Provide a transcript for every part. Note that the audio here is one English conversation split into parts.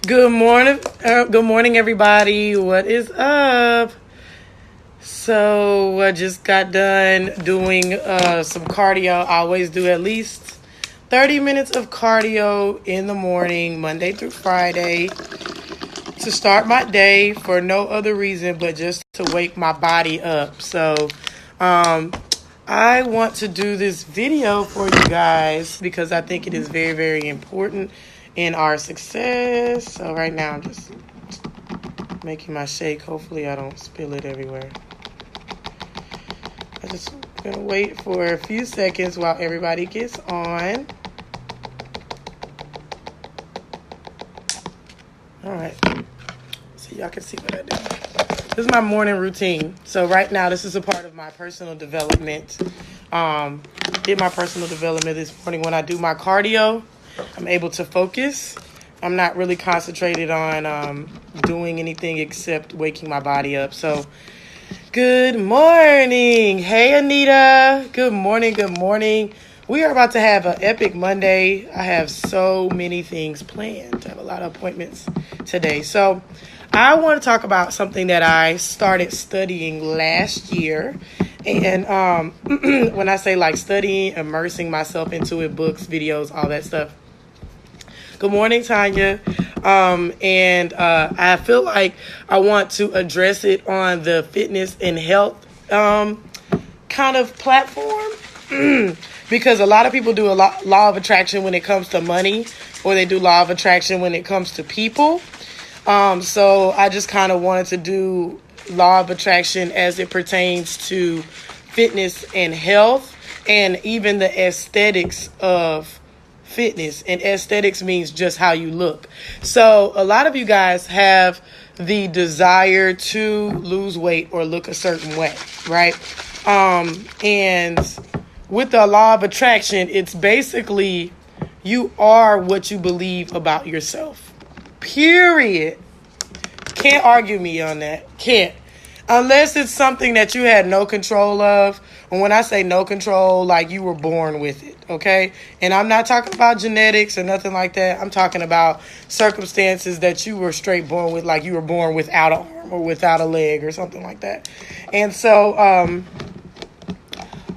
Good morning, everybody. What is up? So I just got done doing some cardio. I always do at least 30 minutes of cardio in the morning, Monday through Friday, to start my day for no other reason but just to wake my body up. So I want to do this video for you guys because I think it is very, very important in our success. So right now I'm just making my shake. Hopefully I don't spill it everywhere. I just gonna wait for a few seconds while everybody gets on. All right, so y'all can see what I do. This is my morning routine. So right now, this is a part of my personal development. Did my personal development this morning. When I do my cardio, I'm able to focus. I'm not really concentrated on doing anything except waking my body up. So good morning. Hey, Anita. Good morning. Good morning. We are about to have an epic Monday. I have so many things planned. I have a lot of appointments today. So I want to talk about something that I started studying last year. And when I say like studying, immersing myself into it, books, videos, all that stuff. Good morning, Tanya. I feel like I want to address it on the fitness and health kind of platform. Because a lot of people do law of attraction when it comes to money, or they do law of attraction when it comes to people. So I just kind of wanted to do law of attraction as it pertains to fitness and health, and even the aesthetics of fitness. And aesthetics means just how you look. So a lot of you guys have the desire to lose weight or look a certain way, right? And with the law of attraction, it's basically you are what you believe about yourself. Period. Can't argue me on that. Can't. Unless it's something that you had no control of. And when I say no control, like you were born with it, okay? And I'm not talking about genetics or nothing like that. I'm talking about circumstances that you were straight born with, like you were born without an arm or without a leg or something like that. And so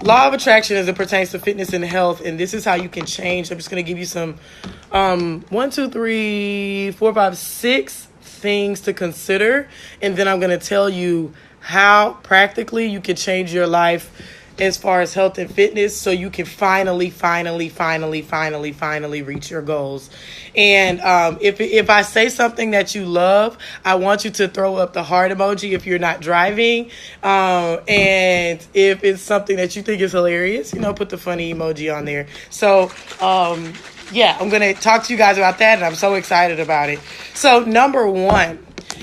law of attraction as it pertains to fitness and health, and this is how you can change. I'm just going to give you some 1, 2, 3, 4, 5, 6 things to consider, and then I'm going to tell you how practically you can change your life as far as health and fitness, so you can finally reach your goals. And if I say something that you love, I want you to throw up the heart emoji if you're not driving. And if it's something that you think is hilarious, put the funny emoji on there. So yeah, I'm going to talk to you guys about that, and I'm so excited about it. So number one,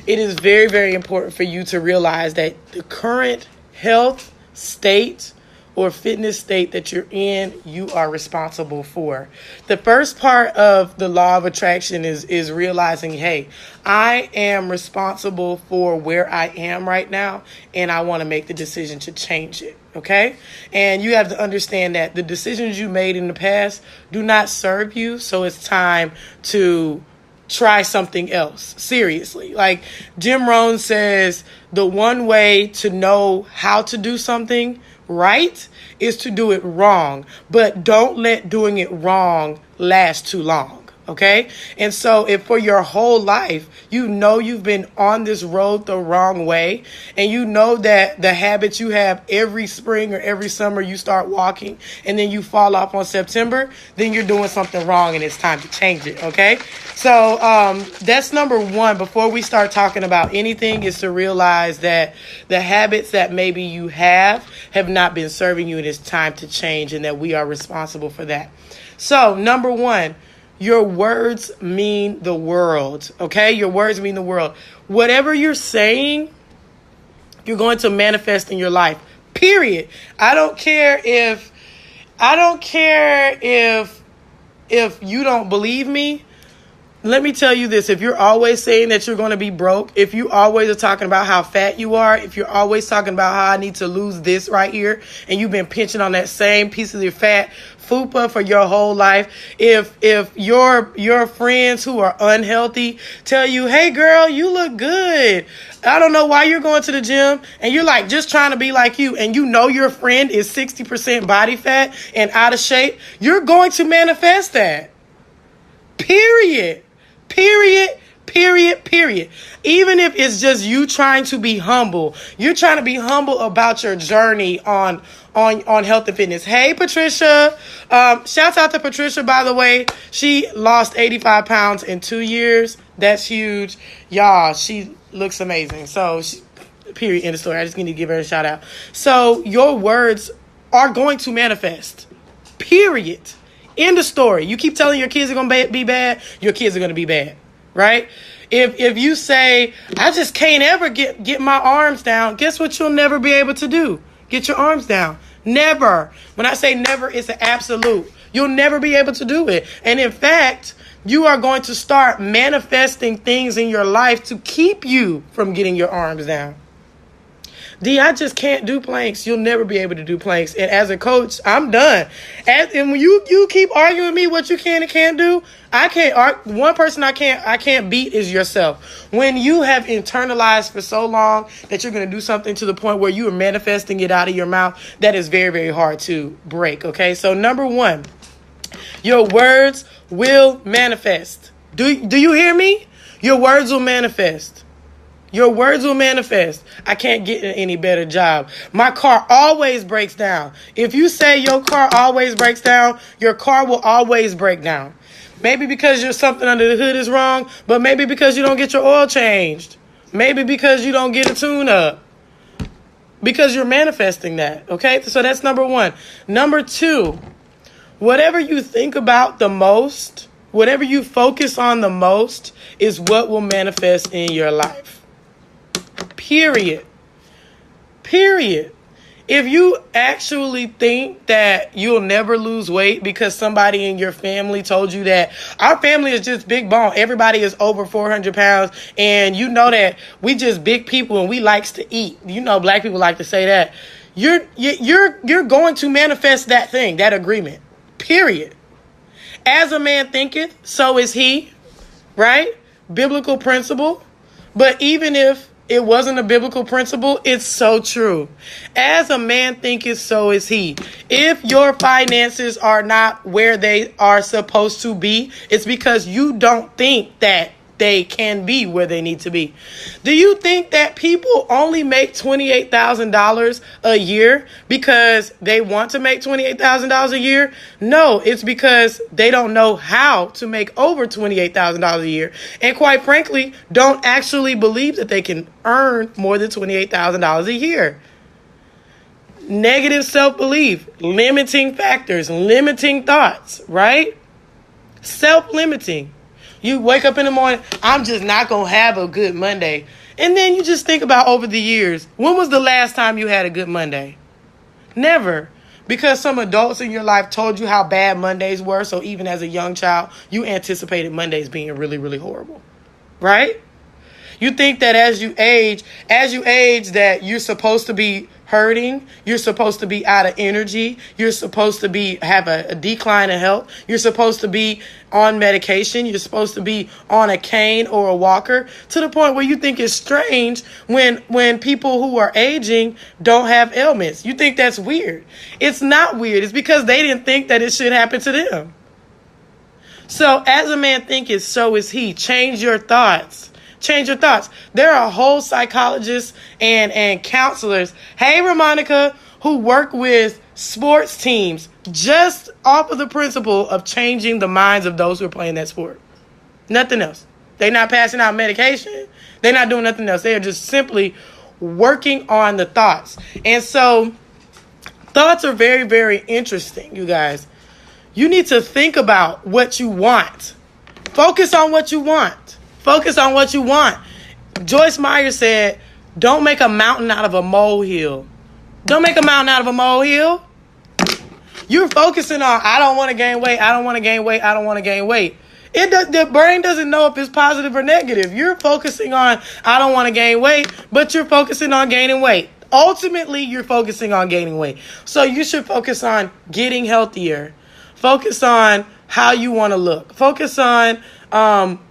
it is very, very important for you to realize that the current health state or fitness state that you're in, you are responsible for. The first part of the law of attraction is realizing, hey, I am responsible for where I am right now, and I want to make the decision to change it, okay? And you have to understand that the decisions you made in the past do not serve you, so it's time to try something else. Seriously. Like Jim Rohn says, the one way to know how to do something right is to do it wrong, but don't let doing it wrong last too long. Okay. And so if for your whole life, you've been on this road the wrong way, and you know that the habits you have every spring or every summer, you start walking and then you fall off on September, then you're doing something wrong and it's time to change it. Okay. So that's number one. Before we start talking about anything, is to realize that the habits that maybe you have not been serving you, and it's time to change, and that we are responsible for that. So number one, your words mean the world, okay? Your words mean the world. Whatever you're saying, you're going to manifest in your life, period. I don't care if you don't believe me. let me tell you this. If you're always saying that you're going to be broke, if you always are talking about how fat you are, if you're always talking about how I need to lose this right here, and you've been pinching on that same piece of your fat fupa for your whole life, if your friends who are unhealthy tell you, hey girl, you look good, I don't know why you're going to the gym, and you're like just trying to be like you, and you know your friend is 60% body fat and out of shape, you're going to manifest that. Period. Even if it's just you trying to be humble, you're trying to be humble about your journey on health and fitness. Hey, Patricia. Shouts out to Patricia, by the way. She lost 85 pounds in 2 years. That's huge. Y'all, she looks amazing. So, period, end of story. I just need to give her a shout out. So, your words are going to manifest. Period. End of story. You keep telling your kids are going to be bad, your kids are going to be bad, right? If you say, I just can't ever get my arms down, guess what you'll never be able to do? Get your arms down. Never. When I say never, it's an absolute. You'll never be able to do it. And in fact, you are going to start manifesting things in your life to keep you from getting your arms down. D, I just can't do planks. You'll never be able to do planks. And as a coach, I'm done. And when you keep arguing with me what you can and can't do, I can't. One person I can't beat is yourself. When you have internalized for so long that you're going to do something to the point where you are manifesting it out of your mouth, that is very, very hard to break. Okay, so number one, your words will manifest. Do you hear me? Your words will manifest. Your words will manifest. I can't get any better job. My car always breaks down. If you say your car always breaks down, your car will always break down. Maybe because something under the hood is wrong, but maybe because you don't get your oil changed. Maybe because you don't get a tune-up. Because you're manifesting that, okay? So that's number one. Number two, whatever you think about the most, whatever you focus on the most is what will manifest in your life. Period. If you actually think that you'll never lose weight because somebody in your family told you that our family is just big bone, everybody is over 400 pounds, and you know that we just big people and we likes to eat. You know, black people like to say that. You're going to manifest that thing, that agreement. Period. As a man thinketh, so is he. Right? Biblical principle. But even if it wasn't a biblical principle, it's so true. As a man thinketh, so is he. If your finances are not where they are supposed to be, it's because you don't think that they can be where they need to be. Do you think that people only make $28,000 a year because they want to make $28,000 a year? No, it's because they don't know how to make over $28,000 a year. And quite frankly, don't actually believe that they can earn more than $28,000 a year. Negative self-belief, limiting factors, limiting thoughts, right? Self-limiting. You wake up in the morning, I'm just not going to have a good Monday. And then you just think about over the years, when was the last time you had a good Monday? Never. Because some adults in your life told you how bad Mondays were. So even as a young child, you anticipated Mondays being really, really horrible. Right? You think that as you age that you're supposed to be hurting, you're supposed to be out of energy, you're supposed to have a decline in health, you're supposed to be on medication, you're supposed to be on a cane or a walker, to the point where you think it's strange when people who are aging don't have ailments. You think that's weird. It's not weird. It's because they didn't think that it should happen to them. So as a man thinketh, so is he. Change your thoughts. Change your thoughts. There are whole psychologists and counselors, hey, Ramonica, who work with sports teams just off of the principle of changing the minds of those who are playing that sport. Nothing else. They're not passing out medication. They're not doing nothing else. They are just simply working on the thoughts. And so thoughts are very, very interesting, you guys. You need to think about what you want. Focus on what you want. Focus on what you want. Joyce Meyer said, don't make a mountain out of a molehill. Don't make a mountain out of a molehill. You're focusing on, I don't want to gain weight. I don't want to gain weight. I don't want to gain weight. The brain doesn't know if it's positive or negative. You're focusing on, I don't want to gain weight, but you're focusing on gaining weight. Ultimately, you're focusing on gaining weight. So you should focus on getting healthier. Focus on how you want to look. Focus on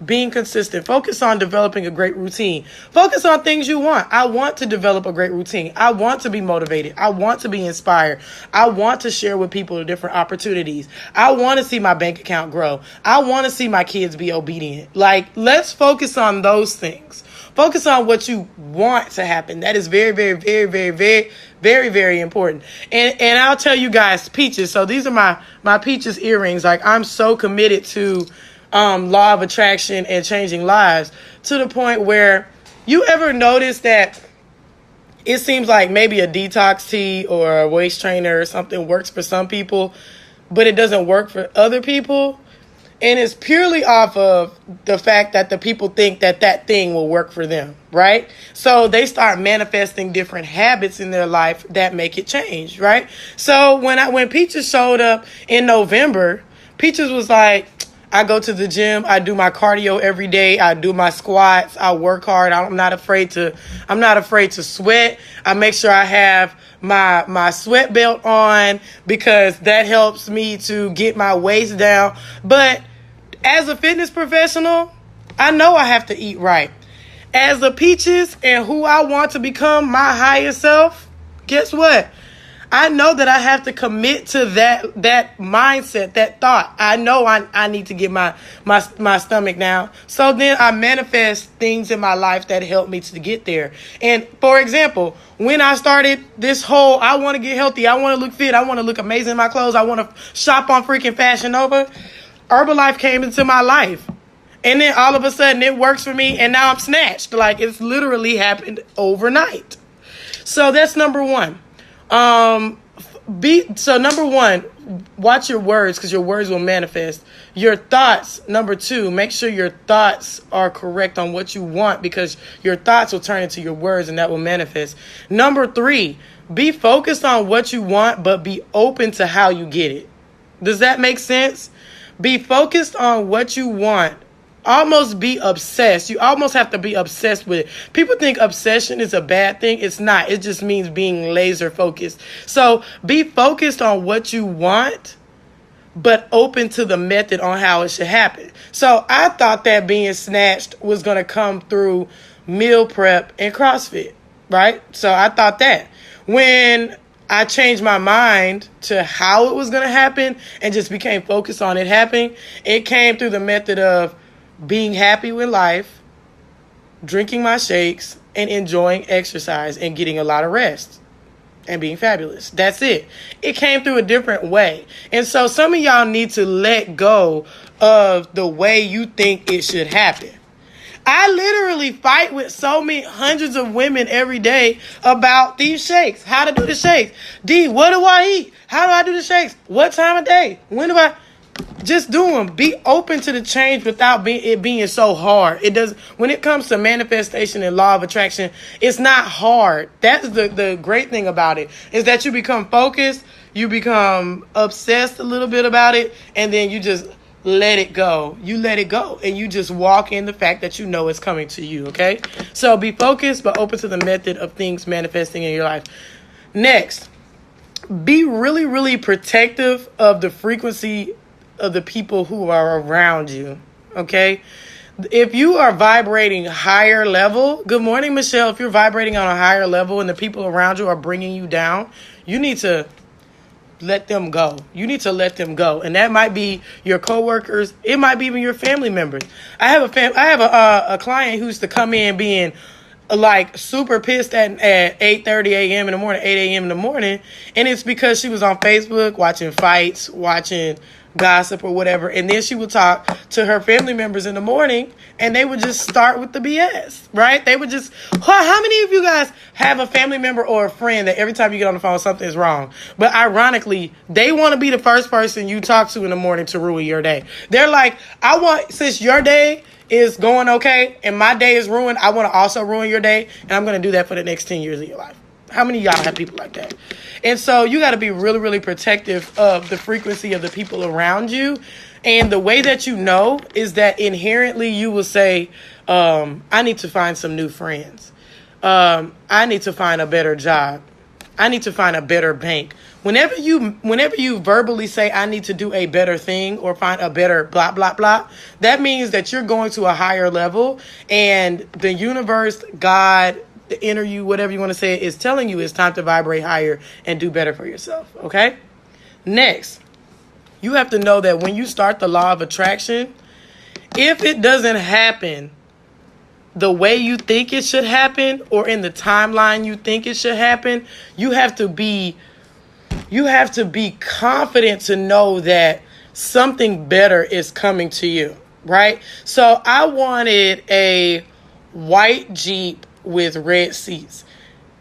being consistent. Focus on developing a great routine. Focus on things you want. I want to develop a great routine. I want to be motivated. I want to be inspired. I want to share with people the different opportunities. I want to see my bank account grow. I want to see my kids be obedient. Like, let's focus on those things. Focus on what you want to happen. That is very, very, very, very, very, very, very important. And I'll tell you guys, Peaches. So these are my Peaches earrings. Like, I'm so committed to law of attraction and changing lives, to the point where, you ever notice that it seems like maybe a detox tea or a waist trainer or something works for some people, but it doesn't work for other people? And it's purely off of the fact that the people think that that thing will work for them, right? So they start manifesting different habits in their life that make it change, right? So when Peaches showed up in November, Peaches was like, I go to the gym, I do my cardio every day, I do my squats, I work hard, I'm not afraid to sweat. I make sure I have my sweat belt on, because that helps me to get my waist down. But as a fitness professional, I know I have to eat right. As a Peaches and who I want to become, my higher self, guess what? I know that I have to commit to that mindset, that thought. I know I need to get my stomach down. So then I manifest things in my life that help me to get there. And for example, when I started this whole, I want to get healthy, I want to look fit, I want to look amazing in my clothes, I want to shop on freaking Fashion Nova, Herbalife came into my life. And then all of a sudden it works for me, and now I'm snatched. Like, it's literally happened overnight. So that's number one. Number one, watch your words, because your words will manifest. Your thoughts, number two, make sure your thoughts are correct on what you want, because your thoughts will turn into your words and that will manifest. Number three, be focused on what you want, but be open to how you get it. Does that make sense? Be focused on what you want. Almost be obsessed. You almost have to be obsessed with it. People think obsession is a bad thing. It's not. It just means being laser focused. So be focused on what you want, but open to the method on how it should happen. So I thought that being snatched was going to come through meal prep and CrossFit, right? So I thought that. When I changed my mind to how it was going to happen and just became focused on it happening, it came through the method of being happy with life, drinking my shakes, and enjoying exercise and getting a lot of rest and being fabulous. That's it. It came through a different way. And so some of y'all need to let go of the way you think it should happen. I literally fight with so many hundreds of women every day about these shakes, how to do the shakes. D, what do I eat? How do I do the shakes? What time of day? When do I... Just do them. Be open to the change without it being so hard. It does. When it comes to manifestation and law of attraction, it's not hard. That's the great thing about it, is that you become focused, you become obsessed a little bit about it, and then you just let it go. You let it go, and you just walk in the fact that you know it's coming to you, okay? So be focused, but open to the method of things manifesting in your life. Next, be really, really protective of the frequency of the people who are around you, okay? If you are vibrating higher level, good morning, Michelle. If you're vibrating on a higher level and the people around you are bringing you down, you need to let them go. You need to let them go. And that might be your coworkers. It might be even your family members. I have a client who used to come in being like super pissed at 8:30 a.m. in the morning, 8 a.m. in the morning. And it's because she was on Facebook watching fights, watching gossip or whatever, and then she would talk to her family members in the morning, and they would just start with the BS, right? They would just, how many of you guys have a family member or a friend that every time you get on the phone, something is wrong? But ironically, they want to be the first person you talk to in the morning to ruin your day. They're like, since your day is going okay and my day is ruined, I want to also ruin your day, and I'm going to do that for the next 10 years of your life. How many of y'all have people like that? And so you got to be really, really protective of the frequency of the people around you. And the way that you know is that inherently you will say, I need to find some new friends. I need to find a better job. I need to find a better bank. Whenever you verbally say, I need to do a better thing or find a better blah, blah, blah, that means that you're going to a higher level, and the universe, God, the inner you, whatever you want to say, is telling you it's time to vibrate higher and do better for yourself. Okay? Next, you have to know that when you start the law of attraction, if it doesn't happen the way you think it should happen or in the timeline you think it should happen, you have to be confident to know that something better is coming to you, right? So I wanted a white Jeep with red seats.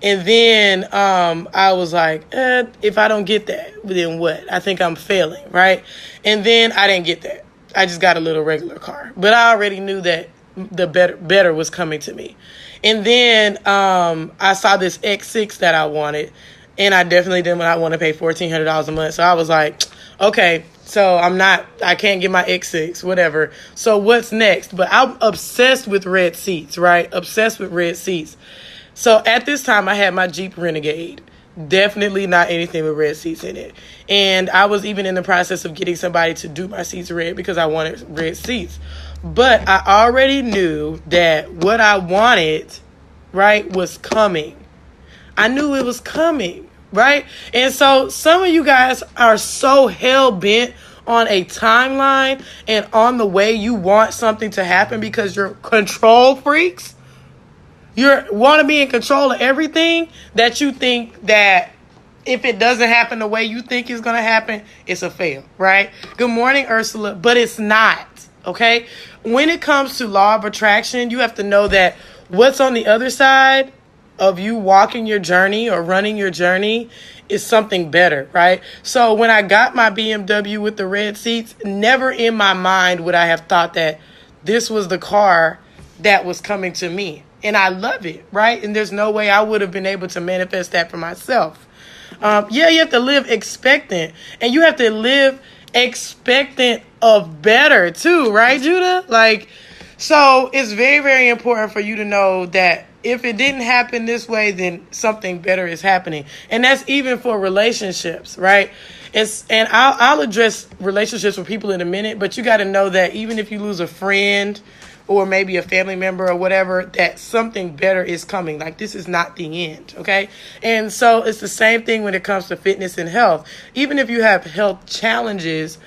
And then I was like, if I don't get that, then what? I think I'm failing, right? And then I didn't get that. I just got a little regular car. But I already knew that the better was coming to me. And then I saw this X6 that I wanted, and I definitely did not want to pay $1,400 a month. So I was like, okay, so I can't get my X6, whatever. So what's next? But I'm obsessed with red seats, right? Obsessed with red seats. So at this time, I had my Jeep Renegade. Definitely not anything with red seats in it. And I was even in the process of getting somebody to do my seats red because I wanted red seats. But I already knew that what I wanted, right, was coming. I knew it was coming, right? And so some of you guys are so hell-bent on a timeline and on the way you want something to happen because you're control freaks. You want to be in control of everything that you think that if it doesn't happen the way you think it's going to happen, it's a fail, right? Good morning, Ursula, but it's not, okay? When it comes to law of attraction, you have to know that what's on the other side of you walking your journey or running your journey is something better, right? So when I got my BMW with the red seats, never in my mind would I have thought that this was the car that was coming to me. And I love it, right? And there's no way I would have been able to manifest that for myself. You have to live expectant. And you have to live expectant of better too, right, Judah? So it's very, very important for you to know that if it didn't happen this way, then something better is happening. And that's even for relationships, right? And I'll address relationships with people in a minute, but you got to know that even if you lose a friend or maybe a family member or whatever, that something better is coming. Like, this is not the end, okay? And so it's the same thing when it comes to fitness and health. Even if you have health challenges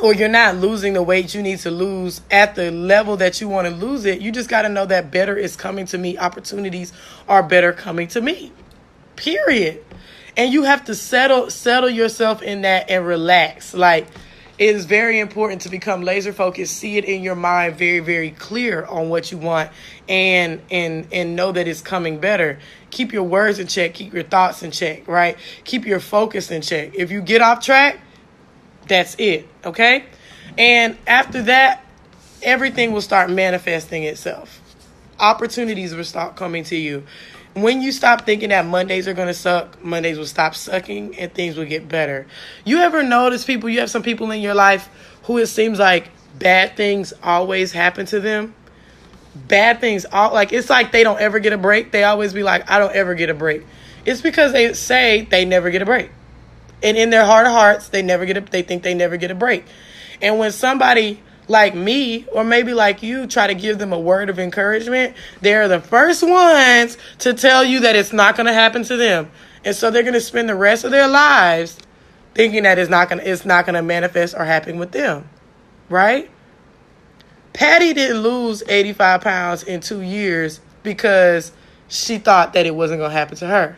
or you're not losing the weight you need to lose at the level that you want to lose it, you just got to know that better is coming to me. Opportunities are better coming to me, period. And you have to settle yourself in that and relax. Like, it is very important to become laser focused, see it in your mind very, very clear on what you want and know that it's coming better. Keep your words in check, keep your thoughts in check, right? Keep your focus in check. If you get off track, that's it, okay? And after that, everything will start manifesting itself. Opportunities will start coming to you. When you stop thinking that Mondays are going to suck, Mondays will stop sucking and things will get better. You ever notice people, you have some people in your life who it seems like bad things always happen to them? Bad things, it's like they don't ever get a break. They always be like, I don't ever get a break. It's because they say they never get a break. And in their heart of hearts, they think they never get a break. And when somebody like me, or maybe like you, try to give them a word of encouragement, they're the first ones to tell you that it's not going to happen to them. And so they're going to spend the rest of their lives thinking that it's not going to manifest or happen with them. Right? Patty didn't lose 85 pounds in 2 years because she thought that it wasn't going to happen to her.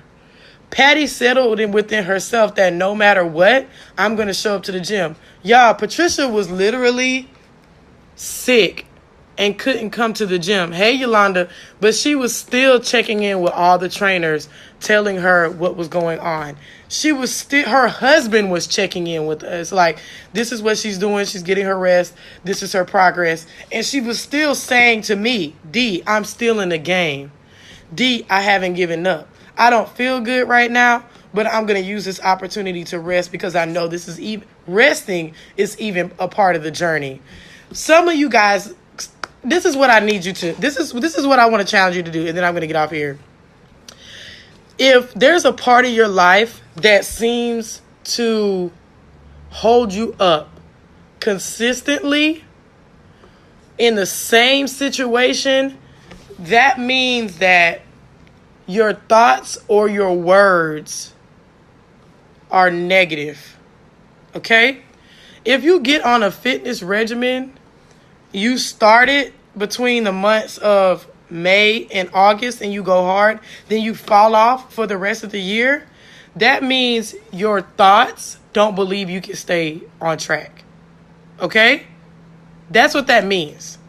Patty settled within herself that no matter what, I'm going to show up to the gym. Y'all, Patricia was literally sick and couldn't come to the gym. Hey, Yolanda, but she was still checking in with all the trainers, telling her what was going on. Her husband was checking in with us. Like, this is what she's doing. She's getting her rest. This is her progress. And she was still saying to me, D, I'm still in the game. D, I haven't given up. I don't feel good right now, but I'm going to use this opportunity to rest because I know this is even resting is even a part of the journey. Some of you guys, this is what I need you to, this is what I want to challenge you to do. And then I'm going to get off here. If there's a part of your life that seems to hold you up consistently in the same situation, that means that your thoughts or your words are negative. Okay? If you get on a fitness regimen, you start it between the months of May and August and you go hard, then you fall off for the rest of the year, that means your thoughts don't believe you can stay on track. Okay? That's what that means.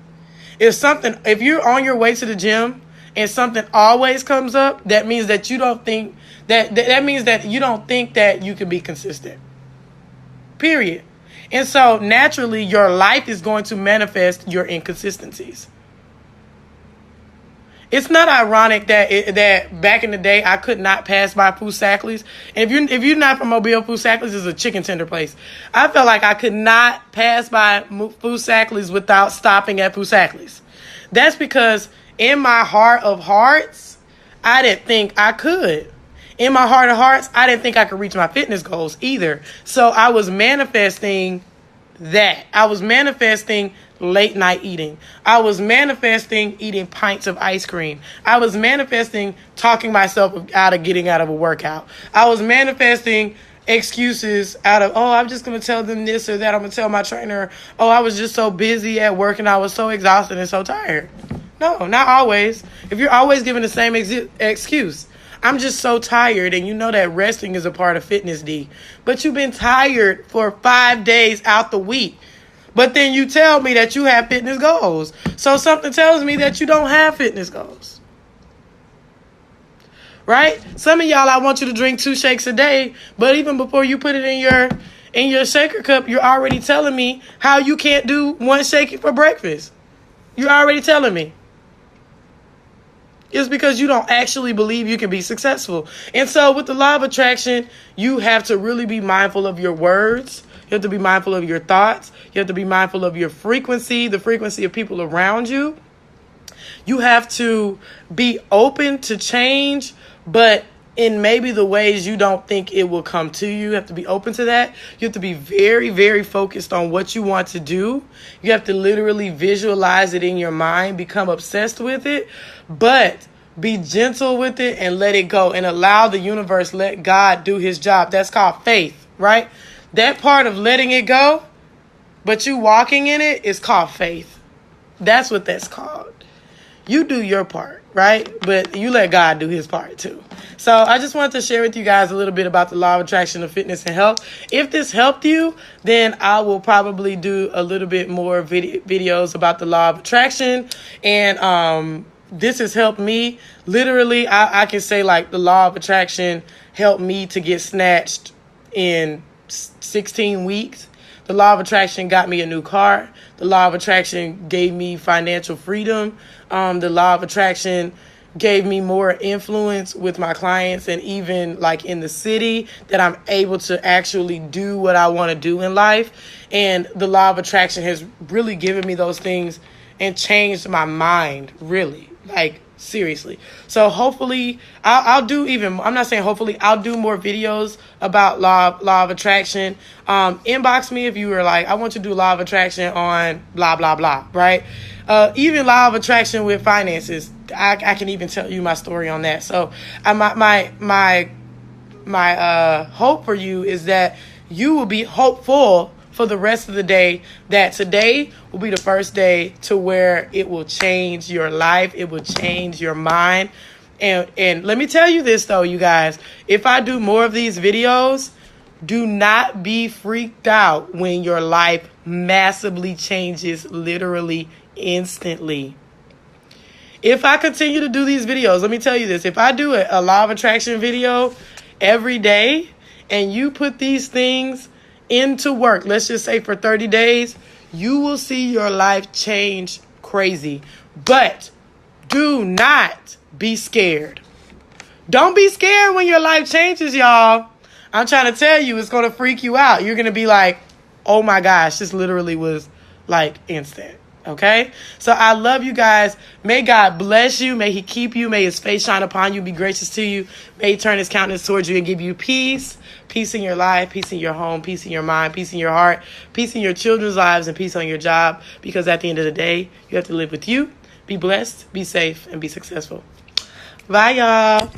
If you're on your way to the gym and something always comes up, that means that you don't think that means that you don't think that you can be consistent. Period. And so naturally your life is going to manifest your inconsistencies. It's not ironic that back in the day I could not pass by Foosackly's. And if you're not from Mobile, Foosackly's is a chicken tender place. I felt like I could not pass by Foosackly's without stopping at Foosackly's. That's because in my heart of hearts, I didn't think I could. In my heart of hearts, I didn't think I could reach my fitness goals either. So I was manifesting that. I was manifesting late night eating. I was manifesting eating pints of ice cream. I was manifesting talking myself out of getting out of a workout. I was manifesting excuses out of, I'm just going to tell them this or that. I'm going to tell my trainer, I was just so busy at work and I was so exhausted and so tired. No, not always. If you're always giving the same excuse, I'm just so tired, and you know that resting is a part of fitness, D. But you've been tired for 5 days out the week. But then you tell me that you have fitness goals. So something tells me that you don't have fitness goals. Right? Some of y'all, I want you to drink 2 shakes a day, but even before you put it in your shaker cup, you're already telling me how you can't do 1 shake for breakfast. You're already telling me. It's because you don't actually believe you can be successful. And so with the law of attraction, you have to really be mindful of your words. You have to be mindful of your thoughts. You have to be mindful of your frequency, the frequency of people around you. You have to be open to change, but in maybe the ways you don't think it will come to you. You have to be open to that. You have to be very, very focused on what you want to do. You have to literally visualize it in your mind, become obsessed with it, but be gentle with it and let it go and allow the universe, let God do his job. That's called faith, right? That part of letting it go, but you walking in it is called faith. That's what that's called. You do your part, right? But you let God do his part too. So I just wanted to share with you guys a little bit about the law of attraction of fitness and health. If this helped you, then I will probably do a little bit more videos about the law of attraction. And this has helped me. Literally, I can say like the law of attraction helped me to get snatched in 16 weeks. The law of attraction got me a new car. The law of attraction gave me financial freedom. The law of attraction gave me more influence with my clients and even like in the city that I'm able to actually do what I want to do in life. And the law of attraction has really given me those things and changed my mind, really, like seriously. So hopefully I'll do I'm not saying hopefully, I'll do more videos about law of attraction. Inbox me if you were like, I want to do law of attraction on blah, blah, blah, right? Even law of attraction with finances. I can even tell you my story on that. So my hope for you is that you will be hopeful for the rest of the day, that today will be the first day to where it will change your life. It will change your mind. And let me tell you this though, you guys, if I do more of these videos, do not be freaked out when your life massively changes literally instantly. If I continue to do these videos, let me tell you this, if I do a law of attraction video every day and you put these things into work, let's just say for 30 days, you will see your life change crazy. But do not be scared. Don't be scared when your life changes, y'all. I'm trying to tell you, it's going to freak you out. You're going to be like, oh my gosh, this literally was like instant. Okay? So I love you guys. May God bless you. May he keep you. May his face shine upon you, be gracious to you. May he turn his countenance towards you and give you peace. Peace in your life, peace in your home, peace in your mind, peace in your heart, peace in your children's lives, and peace on your job. Because at the end of the day, you have to live with you. Be blessed, be safe, and be successful. Bye, y'all.